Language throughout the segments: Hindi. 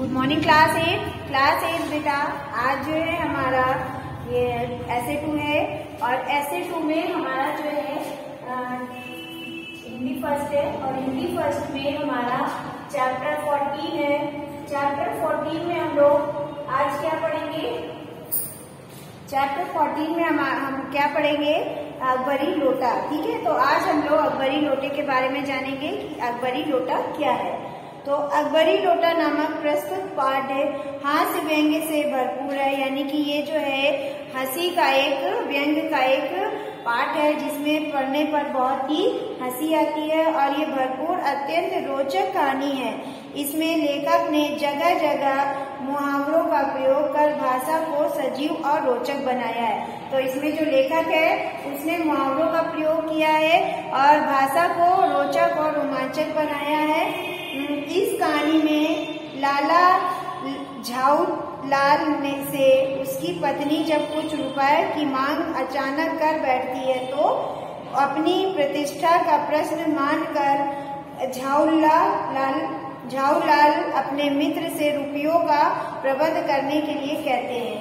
गुड मॉर्निंग क्लास 8 बेटा। आज जो है हमारा ये essay 2 है और essay 2 में हमारा जो है हिंदी फर्स्ट है और हिंदी फर्स्ट में हमारा चैप्टर 14 है। चैप्टर 14 में हम लोग आज क्या पढ़ेंगे? चैप्टर 14 में हम क्या पढ़ेंगे? अकबरी लोटा। ठीक है, तो आज हम लोग अकबरी लोटे के बारे में जानेंगे कि अकबरी लोटा क्या है। तो अकबरी लोटा नामक प्रस्तुत पाठ हास्य व्यंग्य से भरपूर है, यानी कि ये जो है हंसी का एक व्यंग्य का एक पाठ है जिसमें पढ़ने पर बहुत ही हंसी आती है और ये भरपूर अत्यंत रोचक कहानी है। इसमें लेखक ने जगह जगह मुहावरों का प्रयोग कर भाषा को सजीव और रोचक बनाया है। तो इसमें जो लेखक है उसने मुहावरों का प्रयोग किया है और भाषा को रोचक और रोमांचक बनाया है। इस कहानी में लाला झाऊलाल से उसकी पत्नी जब कुछ रुपए की मांग अचानक कर बैठती है तो अपनी प्रतिष्ठा का प्रश्न मानकर झाऊलाल अपने मित्र से रुपयों का प्रबंध करने के लिए कहते हैं।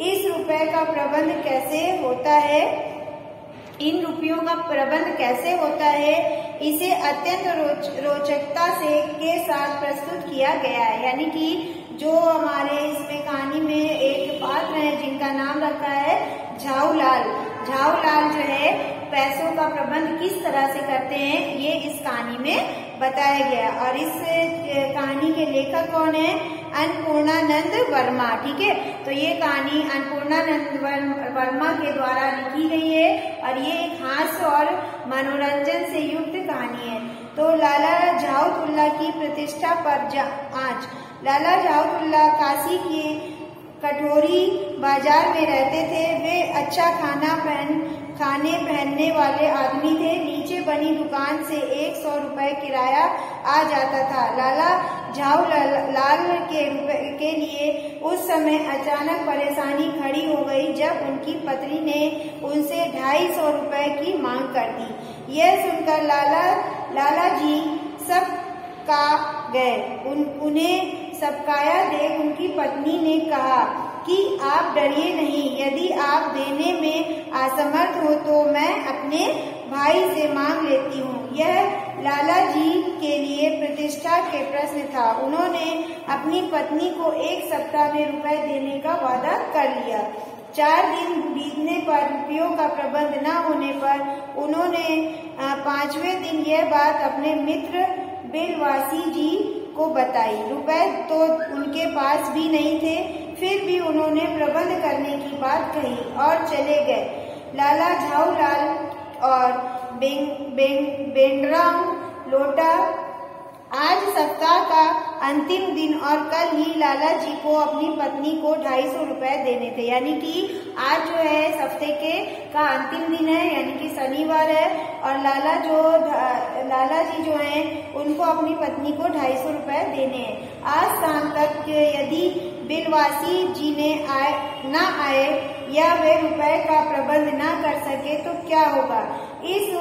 इस रुपए का प्रबंध कैसे होता है, इन रुपयों का प्रबंध कैसे होता है, इसे अत्यंत रोचकता से के साथ प्रस्तुत किया गया है। यानी कि जो हमारे इसमें कहानी में एक पात्र है जिनका नाम रखा है झाऊलाल जो है पैसों का प्रबंध किस तरह से करते हैं ये इस कहानी में बताया गया। और इस कहानी के लेखक कौन है? अन्नपूर्णानंद वर्मा। ठीक है, तो ये कहानी अन्नपूर्णानंद वर्मा के द्वारा लिखी गई है और ये एक हास्य और मनोरंजन से युक्त कहानी है। तो लाला झाऊतुल्ला की प्रतिष्ठा पर आज लाला झाऊतुल्ला काशी के कटोरी बाजार में रहते थे। वे अच्छा खाने पहनने वाले आदमी थे। नीचे बनी दुकान से 100 रुपए किराया आ जाता था। लाला झाऊलाल के लिए उस समय अचानक परेशानी खड़ी हो गई जब उनकी पत्नी ने उनसे 250 रुपए की मांग कर दी। यह सुनकर लाला जी सबका गए। उन्हें सबकाया देख उनकी पत्नी ने कहा कि आप डरिए नहीं, यदि आप देने में असमर्थ हो तो मैं अपने भाई से मांग लेती हूँ। यह लाला जी के लिए प्रतिष्ठा के प्रश्न था। उन्होंने अपनी पत्नी को 1 सप्ताह में रुपए देने का वादा कर लिया। 4 दिन बीतने पर रुपयों का प्रबंध न होने पर उन्होंने 5वें दिन यह बात अपने मित्र बिलवासी जी को बताई। रुपए तो उनके पास भी नहीं थे, फिर भी उन्होंने प्रबंध करने की बात कही और चले गए। लाला झाऊलाल और बेंड्राम लोटा आज सप्ताह का अंतिम दिन और कल ही लाला जी को अपनी पत्नी को 250 रुपए देने थे। यानी कि आज जो है हफ्ते का अंतिम दिन है, यानी कि शनिवार है और लाला जी जो हैं उनको अपनी पत्नी को 250 रुपए देने हैं। आज शाम तक यदि बिलवासी जी ने न आए या वे रुपए का प्रबंध न कर सके तो क्या होगा? इस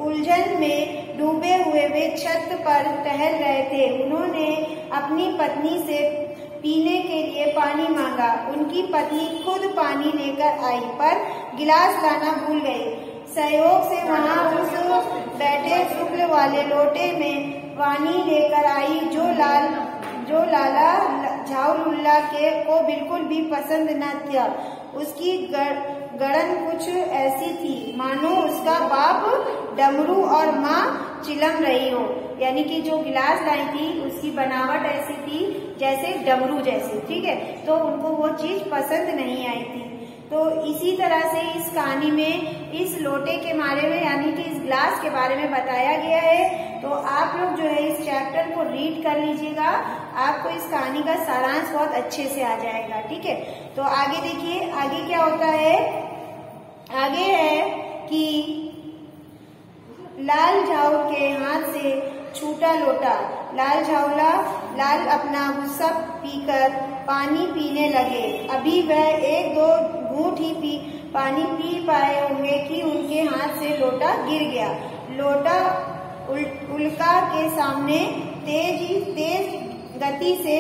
उलझन में डूबे हुए वे छत पर टहल रहे थे। उन्होंने अपनी पत्नी से पीने के लिए पानी मांगा। उनकी पत्नी खुद पानी लेकर आई पर गिलास लाना भूल गई। सहयोग से वहां उस बैठे शुक्ल वाले लोटे में पानी लेकर आई जो लाला झाऊलुल्ला को बिल्कुल भी पसंद न था। उसकी गड़न कुछ ऐसी थी मानो उसका बाप डमरू और माँ चिलम रही हो। यानी कि जो गिलास लाई थी उसकी बनावट ऐसी थी जैसे डमरू जैसी। ठीक है, तो उनको वो चीज पसंद नहीं आई थी। तो इसी तरह से इस कहानी में इस लोटे के बारे में यानी कि इस ग्लास के बारे में बताया गया है। तो आप लोग जो है इस चैप्टर को रीड कर लीजिएगा, आपको इस कहानी का सारांश बहुत अच्छे से आ जाएगा। ठीक है, तो आगे देखिए आगे क्या होता है। आगे है कि लाल झाऊ के हाथ से छूटा लोटा। लाल अपना गुस्सा पीकर पानी पीने लगे। अभी वह 1-2 घूंट ही पानी पी पाए होंगे कि उनके हाथ से लोटा गिर गया। लोटा उल्का के सामने तेज गति से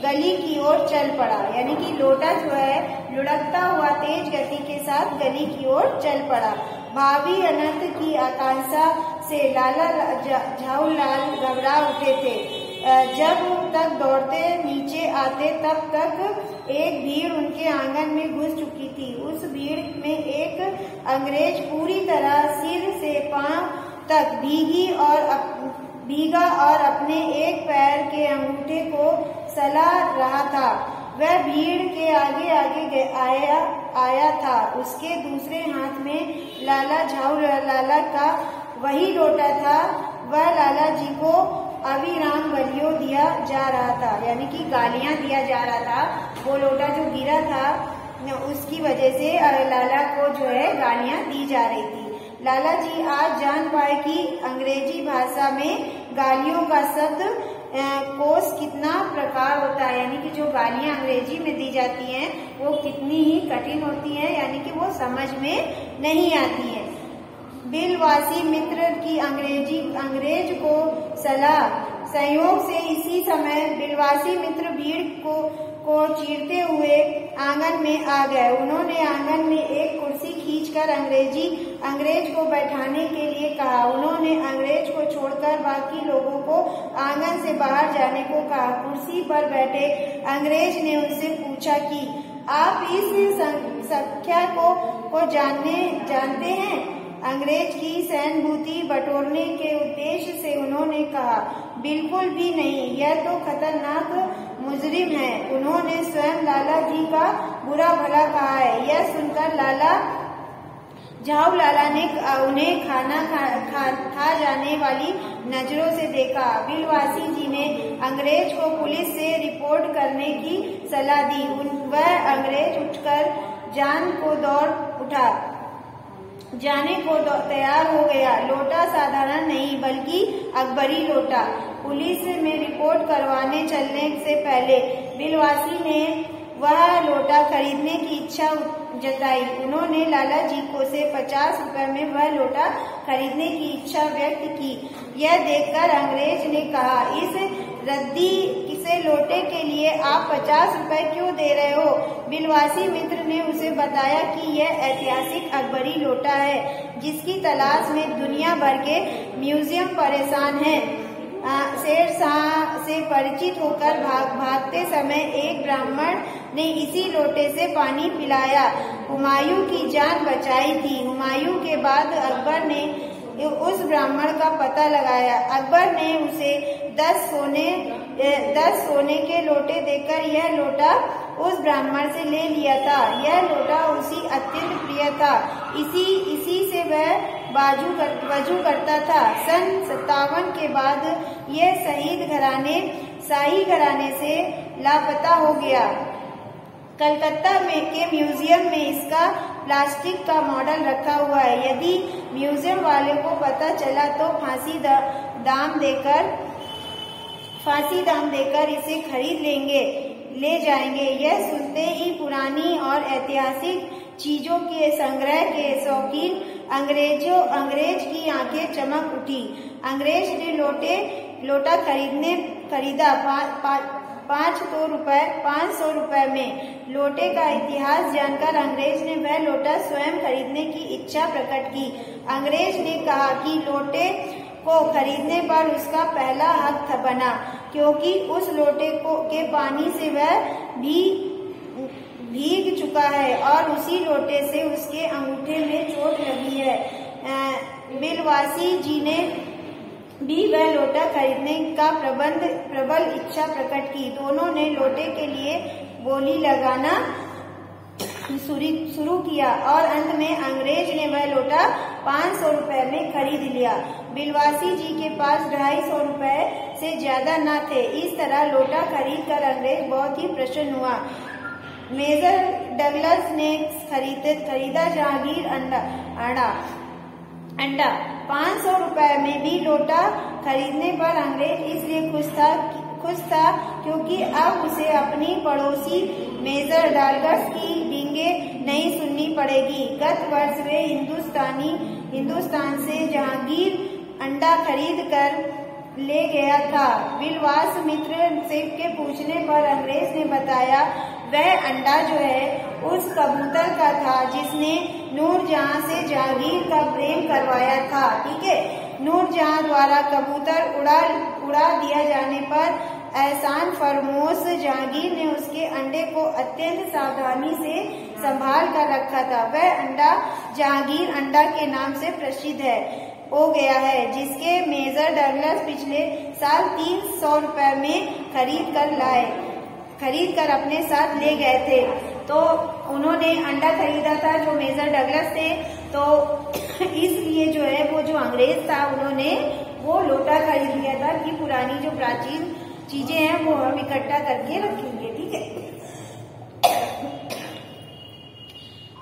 गली की ओर चल पड़ा। यानी कि लोटा जो है लुढ़कता हुआ तेज गति के साथ गली की ओर चल पड़ा। भावी अनंत की आकांक्षा से लाला झाऊलाल घबरा उठे थे। जब तक दौड़ते नीचे आते तब तक एक भीड़ उनके आंगन में घुस चुकी थी। उस भीड़ में एक अंग्रेज पूरी तरह सिर से पांव तक भीगा और अपने एक पैर के अंगूठे को सला रहा था। वह भीड़ के आगे आगे आया था। उसके दूसरे हाथ में लाला झाऊलाल का वही लोटा था। वह लाला जी को अविराम गालियां दिया जा रहा था, यानी कि गालियां दिया जा रहा था। वो लोटा जो गिरा था उसकी वजह से लाला को जो है गालियां दी जा रही थी। लाला जी आज जान पाए कि अंग्रेजी भाषा में गालियों का शब्द कोश कितना प्रकार होता है, यानी कि जो गालियां अंग्रेजी में दी जाती हैं वो कितनी ही कठिन होती हैं, यानी कि वो समझ में नहीं आती है। बिलवासी मित्र की अंग्रेज को सलाह। संयोग से इसी समय बिलवासी मित्र भीड़ को चीरते हुए आंगन में आ गए। उन्होंने आंगन में एक कुर्सी खींचकर अंग्रेज को बैठाने के लिए कहा। उन्होंने अंग्रेज को छोड़कर बाकी लोगों को आंगन से बाहर जाने को कहा। कुर्सी पर बैठे अंग्रेज ने उनसे पूछा कि आप इस संख्या को जानते हैं? अंग्रेज की सहानुभूति बटोरने के उद्देश्य से उन्होंने कहा, बिल्कुल भी नहीं, यह तो खतरनाक मुजरिम है। उन्होंने स्वयं लाला जी का बुरा भला कहा है। यह सुनकर लाला झाऊलाल ने उन्हें खाना खा जाने वाली नजरों से देखा। बिलवासी जी ने अंग्रेज को पुलिस से रिपोर्ट करने की सलाह दी। वह अंग्रेज उठकर जाने को तैयार हो गया। लोटा साधारण नहीं बल्कि अकबरी लोटा। पुलिस में रिपोर्ट करवाने चलने से पहले बिलवासी ने वह लोटा खरीदने की इच्छा जताई। उन्होंने लाला जी को से 50 रुपए में वह लोटा खरीदने की इच्छा व्यक्त की। यह देखकर अंग्रेज ने कहा, इस रद्दी से लोटे के लिए आप 50 रुपए क्यों दे रहे हो? बिलवासी मित्र ने उसे बताया कि यह ऐतिहासिक अकबरी लोटा है जिसकी तलाश में दुनिया भर के म्यूजियम परेशान हैं। शेर शाह से परिचित होकर भागते समय एक ब्राह्मण ने इसी लोटे से पानी पिलाया, हुमायूं की जान बचाई थी। हुमायूं के बाद अकबर ने उस ब्राह्मण का पता लगाया। अकबर ने उसे 10 सोने के लोटे देकर यह लोटा उस ब्राह्मण से ले लिया था। यह लोटा उसी अत्यंत प्रिय था। इसी से वह वजू करता था। सन 57 के बाद यह शाही घराने से लापता हो गया। कलकत्ता के म्यूजियम में इसका प्लास्टिक का मॉडल रखा हुआ है। यदि म्यूजियम वाले को पता चला तो फांसी दाम देकर इसे खरीद ले जाएंगे। यह सुनते ही पुरानी और ऐतिहासिक चीजों के संग्रह के शौकीन अंग्रेज की आंखें चमक उठी। अंग्रेज ने लोटा खरीदा 500 रुपए में। लोटे का इतिहास जानकर अंग्रेज ने वह लोटा स्वयं खरीदने की इच्छा प्रकट की। अंग्रेज ने कहा कि लोटे को खरीदने पर उसका पहला हक बना, क्योंकि उस लोटे के पानी से वह भीग चुका है और उसी लोटे से उसके अंगूठे में चोट लगी है। बिलवासी जी ने भी वह लोटा खरीदने का प्रबल इच्छा प्रकट की। दोनों ने लोटे के लिए बोली लगाना शुरू किया और अंत में अंग्रेज ने वह लोटा 500 रुपए में खरीद लिया। बिलवासी जी के पास 250 रुपए से ज्यादा न थे। इस तरह लोटा खरीद कर अंग्रेज बहुत ही प्रसन्न हुआ। मेजर डगलस ने खरीदा जहांगीर अंडा 500 रुपए में भी लोटा खरीदने पर अंग्रेज इसलिए खुश था क्योंकि अब उसे अपनी पड़ोसी मेजर डगलस की डींगे नहीं सुननी पड़ेगी। गत वर्ष वे हिंदुस्तान से जहांगीर अंडा खरीद कर ले गया था। बिलवास मित्र से के पूछने पर अंग्रेज ने बताया वह अंडा जो है उस कबूतर का था जिसने नूरजहां से जहांगीर का प्रेम करवाया था। ठीक है, नूरजहां द्वारा कबूतर उड़ा दिया जाने पर एहसान फरमोश जहांगीर ने उसके अंडे को अत्यंत सावधानी से संभाल कर रखा था। वह अंडा जहांगीर अंडा के नाम से प्रसिद्ध हो गया है, जिसके मेजर डगलस पिछले साल 300 रुपए में खरीद कर अपने साथ ले गए थे। तो उन्होंने अंडा खरीदा था जो मेजर डगलस थे, तो इसलिए जो है वो जो अंग्रेज था उन्होंने वो लोटा खरीद लिया था कि पुरानी जो प्राचीन चीजें हैं वो हम इकट्ठा करके रखेंगे। ठीक है,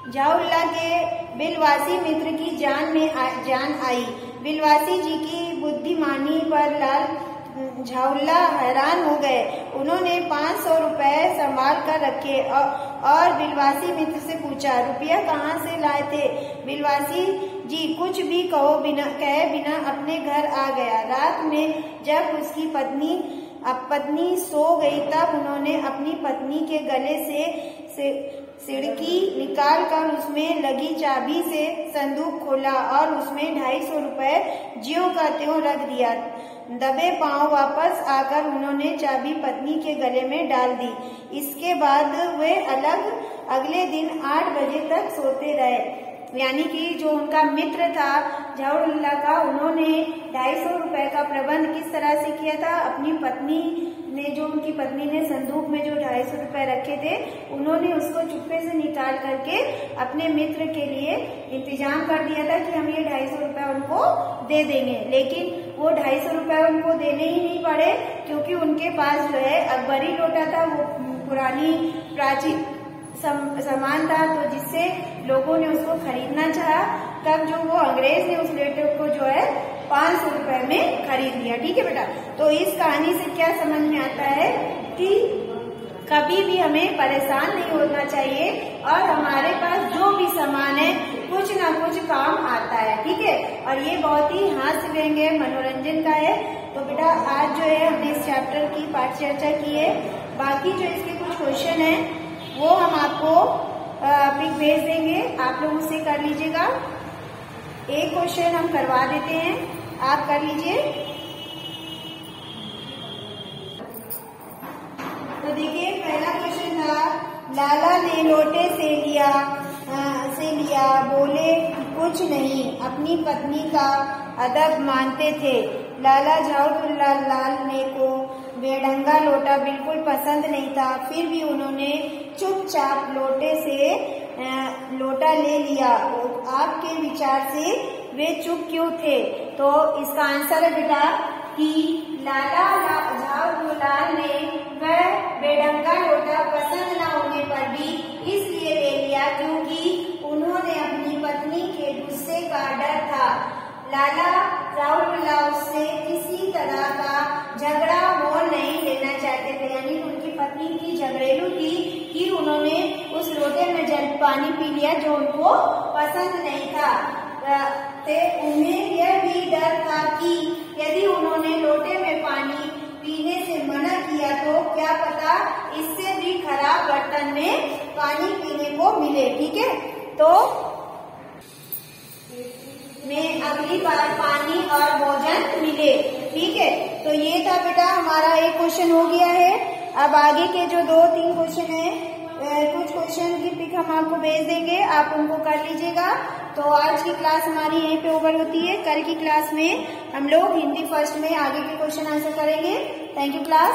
जहाउल्लाह के बिलवासी मित्र की जान आई। बिलवासी जी की बुद्धिमानी पर लाल जहाउल्लाह हैरान हो गए। उन्होंने 500 रुपए संभाल कर रखे और बिलवासी मित्र से पूछा रुपया कहाँ से लाए थे। बिलवासी जी कुछ भी कहे बिना अपने घर आ गया। रात में जब उसकी पत्नी सो गई तब उन्होंने अपनी पत्नी के गले से सिड़की निकाल कर उसमें लगी चाबी से संदूक खोला और उसमें 250 रुपए ज्यों का त्यों रख दिया। दबे पांव वापस आकर उन्होंने चाबी पत्नी के गले में डाल दी। इसके बाद वे अगले दिन 8 बजे तक सोते रहे। यानी कि जो उनका मित्र था जहाउल्लाह का, उन्होंने 250 रुपए का प्रबंध किस तरह से किया था। अपनी पत्नी ने संदूक में जो 250 रुपए रखे थे उन्होंने उसको चुप्पे से निकाल करके अपने मित्र के लिए इंतजाम कर दिया था कि हम ये 250 रुपए उनको दे देंगे। लेकिन वो 250 रुपए उनको देने ही नहीं पड़े, क्योंकि उनके पास जो है अकबरी लोटा था, वो पुरानी प्राचीन सामान था, तो जिससे लोगों ने उसको खरीदना चाहा। तब जो वो अंग्रेज ने उस लोटे को जो है 500 रुपए में खरीद लिया। ठीक है बेटा, तो इस कहानी से क्या समझ में आता है कि कभी भी हमें परेशान नहीं होना चाहिए और हमारे पास जो भी सामान है कुछ ना कुछ काम आता है। ठीक है, और ये बहुत ही हास्य व्यंग्य मनोरंजन का है। तो बेटा आज जो है हमने इस चैप्टर की पाठ चर्चा की है। बाकी जो इसके कुछ क्वेश्चन है वो हम आपको पिक भेज देंगे, आप लोग उसे कर लीजिएगा। एक क्वेश्चन हम करवा देते हैं, आप कर लीजिए। तो देखिए पहला क्वेश्चन था, लाला ने लोटे से लिया बोले कुछ नहीं, अपनी पत्नी का अदब मानते थे। लाला जहाउल्लाह लाल को बेढंगा लोटा बिल्कुल पसंद नहीं था, फिर भी उन्होंने चुपचाप लोटे से लोटा ले लिया। आपके विचार से वे चुप क्यों थे? तो इसका आंसर है बेटा कि लाला जहाउल्लाह ने वह बेढंगा लोटा पसंद न होने पर भी इसलिए ले लिया क्योंकि उन्होंने अपनी पत्नी के गुस्से का डर था। लाला जहाउल्लाह उससे किसी तरह का झगड़ा मोल नहीं लेना चाहते थे, यानी उनकी पत्नी की झगड़ेलू थी कि उन्होंने उस लोटे में जल पानी पी लिया जो उनको पसंद नहीं था। उन्हें यह भी डर था कि यदि उन्होंने लोटे में पानी पीने से मना किया तो क्या पता इससे भी खराब बर्तन में पानी पीने को मिले। ठीक है, तो में अगली बार पानी और भोजन मिले। ठीक है, तो ये था बेटा हमारा एक क्वेश्चन हो गया है। अब आगे के जो 2-3 क्वेश्चन है, कुछ क्वेश्चन की पिक हम आपको भेज देंगे, आप उनको कर लीजिएगा। तो आज की क्लास हमारी यहीं पे ओवर होती है। कल की क्लास में हम लोग हिंदी फर्स्ट में आगे के क्वेश्चन आंसर करेंगे। Thank you class.